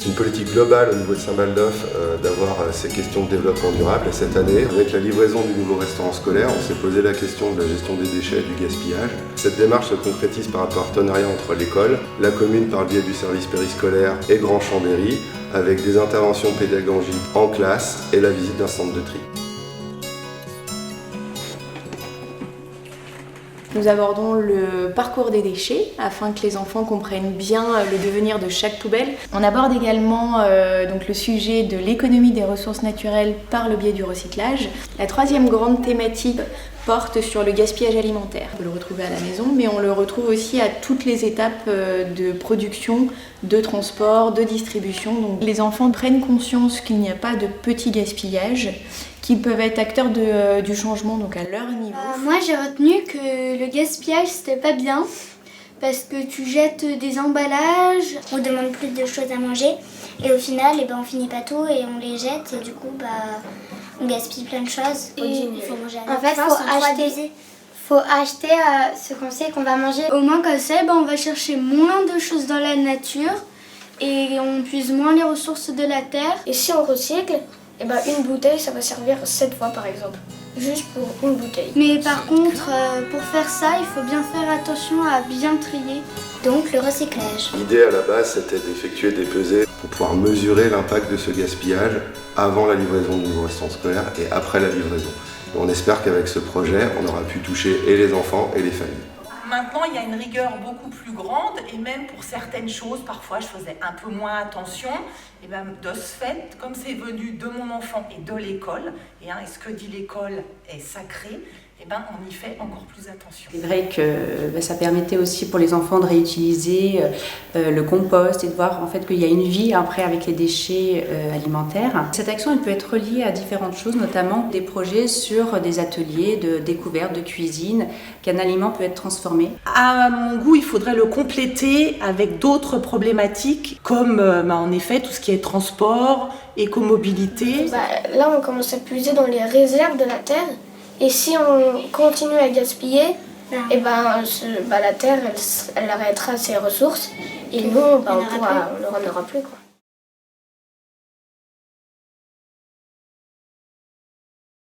C'est une politique globale au niveau de Saint-Baldof d'avoir ces questions de développement durable. Et cette année, avec la livraison du nouveau restaurant scolaire, on s'est posé la question de la gestion des déchets et du gaspillage. Cette démarche se concrétise par un partenariat entre l'école, la commune par le biais du service périscolaire et Grand Chambéry, avec des interventions pédagogiques en classe et la visite d'un centre de tri. Nous abordons le parcours des déchets afin que les enfants comprennent bien le devenir de chaque poubelle. On aborde également donc le sujet de l'économie des ressources naturelles par le biais du recyclage. La troisième grande thématique porte sur le gaspillage alimentaire. On peut le retrouver à la maison, mais on le retrouve aussi à toutes les étapes de production, de transport, de distribution. Donc, les enfants prennent conscience qu'il n'y a pas de petit gaspillage, qu'ils peuvent être acteurs du changement donc à leur niveau. Moi j'ai retenu que le gaspillage c'était pas bien parce que tu jettes des emballages, on demande plus de choses à manger et au final on finit pas tout et on les jette et du coup on gaspille plein de choses. Il faut manger à en fait faut acheter ce qu'on sait qu'on va manger. Au moins comme ça on va chercher moins de choses dans la nature et on puise moins les ressources de la terre. Et si on recycle, une bouteille, ça va servir 7 fois par exemple, juste pour une bouteille. Mais par contre, pour faire ça, il faut bien faire attention à bien trier. Donc le recyclage. L'idée à la base, c'était d'effectuer des pesées pour pouvoir mesurer l'impact de ce gaspillage avant la livraison du nouveau restaurant scolaire et après la livraison. Et on espère qu'avec ce projet, on aura pu toucher et les enfants et les familles. Maintenant, il y a une rigueur beaucoup plus grande et même pour certaines choses, parfois je faisais un peu moins attention. Et de ce fait, comme c'est venu de mon enfant et de l'école, et ce que dit l'école est sacré, on y fait encore plus attention. C'est vrai que ça permettait aussi pour les enfants de réutiliser le compost et de voir en fait qu'il y a une vie après avec les déchets alimentaires. Cette action elle peut être reliée à différentes choses, notamment des projets sur des ateliers de découverte, de cuisine, qu'un aliment peut être transformé. À mon goût, il faudrait le compléter avec d'autres problématiques comme en effet tout ce qui est transport, écomobilité. Là on commence à puiser dans les réserves de la terre. Et si on continue à gaspiller, la terre elle arrêtera ses ressources et nous on n'en aura plus.